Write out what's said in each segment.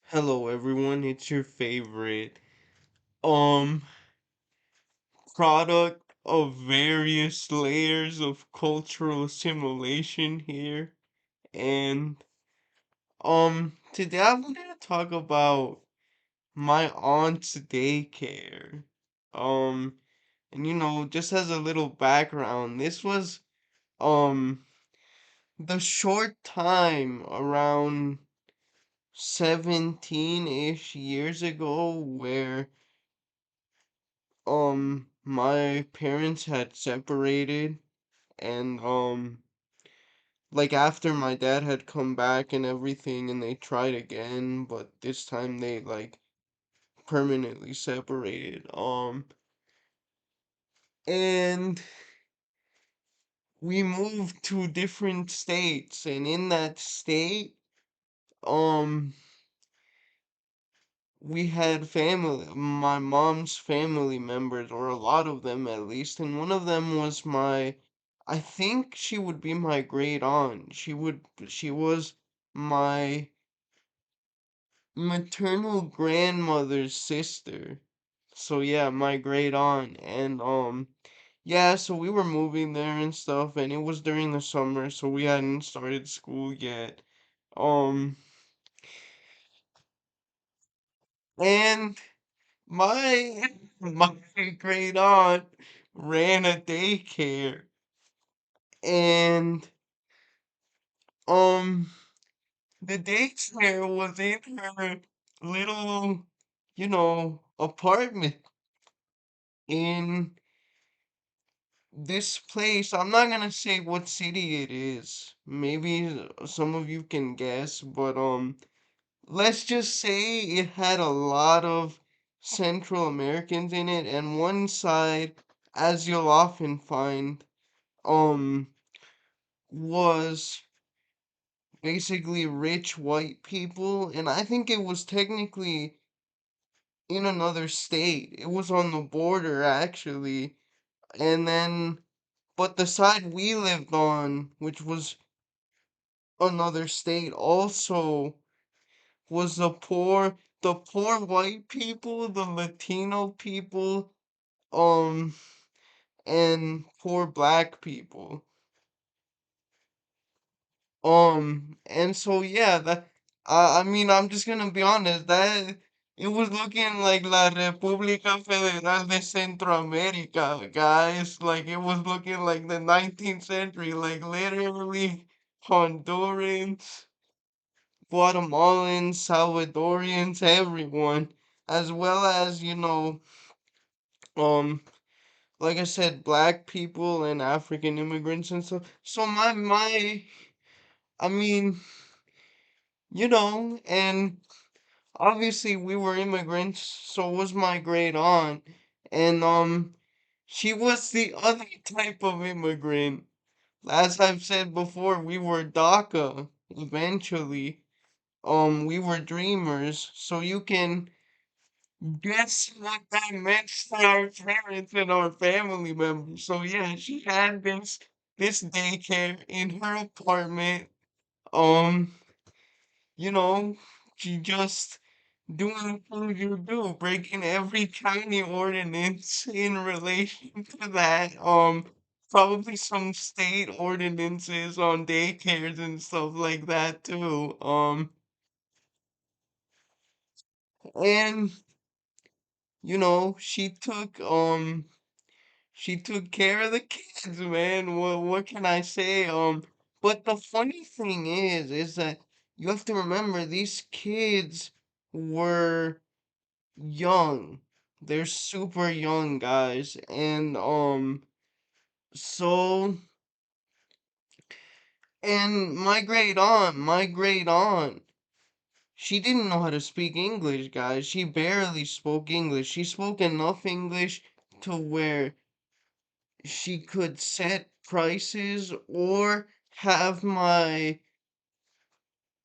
Hello everyone, it's your favorite um product of various layers of cultural assimilation here. And today I'm gonna talk about my aunt's daycare. Um and just as a little background, this was um the short time around 17-ish years ago where my parents had separated, and like after my dad had come back and everything, and they tried again, but this time they like permanently separated. And we moved to different states, and in that state, um we had my mom's family members, or a lot of them at least, and one of them was I think she would be my great aunt. She was my maternal grandmother's sister. So yeah, my great aunt. And yeah, so we were moving there and stuff, and it was during the summer, so we hadn't started school yet. Um, and My my great aunt ran a daycare, and um the daycare was in her little, apartment in this place. I'm not gonna say what city it is. Maybe some of you can guess, but let's just say it had a lot of Central Americans in it, and one side, as you'll often find, um was basically rich white people, and I think it was technically in another state. It was on the border actually. And then but the side we lived on, which was another state also, was the poor white people, the Latino people, um and poor black people. And so yeah, I mean, I'm just gonna be honest, that it was looking like La República Federal de Centroamérica, guys. Like it was looking like the 19th century, like literally Hondurans, Guatemalans, Salvadorians, everyone, as well as, um, like I said, black people and African immigrants and so. So I mean, and obviously we were immigrants, so was my great aunt. And she was the other type of immigrant. As I've said before, we were DACA eventually. We were dreamers, so you can guess what that meant for our parents and our family members. So yeah, she had this daycare in her apartment. Um, you know, she just doing things you do, breaking every tiny ordinance in relation to that. Probably some state ordinances on daycares and stuff like that too. And she took care of the kids, man. What can I say? But the funny thing is that you have to remember these kids were young. They're super young guys. And so and my great aunt, she didn't know how to speak English, guys. She barely spoke English. She spoke enough English to where she could set prices or have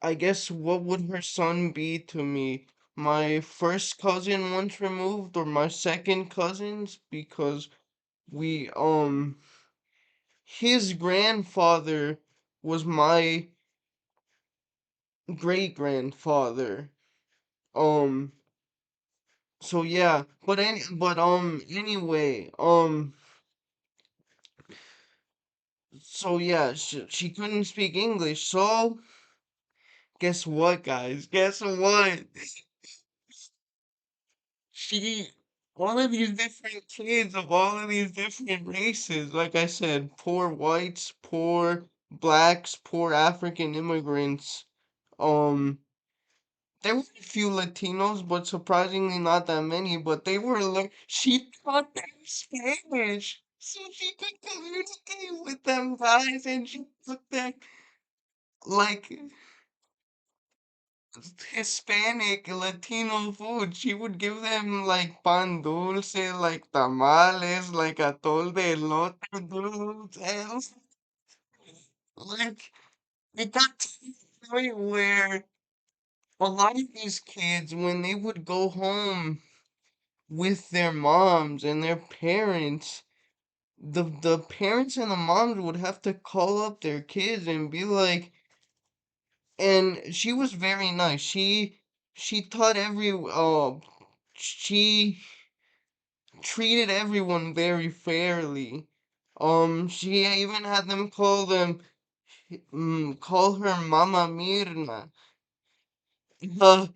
I guess, what would her son be to me? My first cousin once removed, or my second cousins, because we his grandfather was my great grandfather. Um, so yeah, anyway, so yeah, she couldn't speak English, so guess what, guys? Guess what? She, all of these different kids of all of these different races, like I said, poor whites, poor blacks, poor African immigrants. Um, there were a few Latinos, but surprisingly not that many. But they were she taught them Spanish, so she could communicate with them guys, and she took them like Hispanic, Latino food. She would give them like pan dulce, like tamales, like atol de elote, dude. And like it got to the point where a lot of these kids, when they would go home with their moms and their parents, the parents and the moms would have to call up their kids and be like, and she was very nice. She taught she treated everyone very fairly. She even had them call her Mama Mirna. Uh,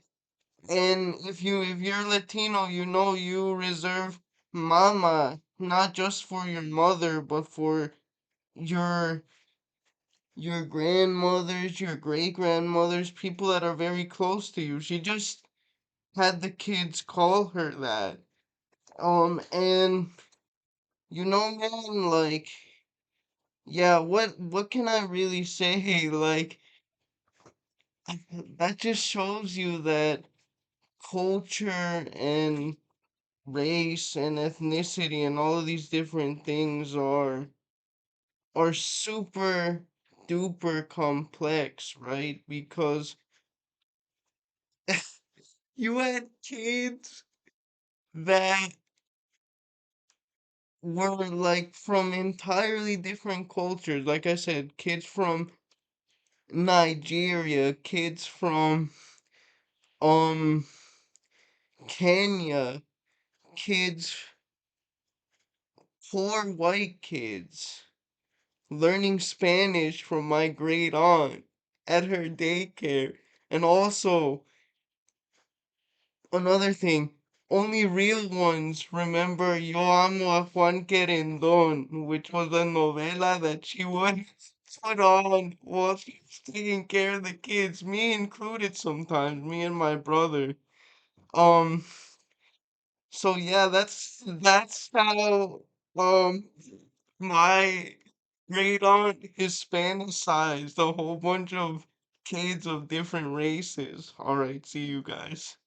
and if you're Latino, you know you reserve Mama not just for your mother, but for your your grandmothers, your great grandmothers, people that are very close to you. She just had the kids call her that. And you know, man, like, yeah, what can I really say? Like, that just shows you that culture and race and ethnicity and all of these different things are super duper complex, right? Because you had kids that were like from entirely different cultures. Like I said, kids from Nigeria, kids from um Kenya, kids, poor white kids learning Spanish from my great aunt at her daycare. And also, another thing, only real ones remember Yo Amo a Juan Querendon, which was a novela that she would put on while she was taking care of the kids, me included sometimes, me and my brother. Um, so yeah, that's how my great aunt Hispanicized a whole bunch of kids of different races. All right, see you guys.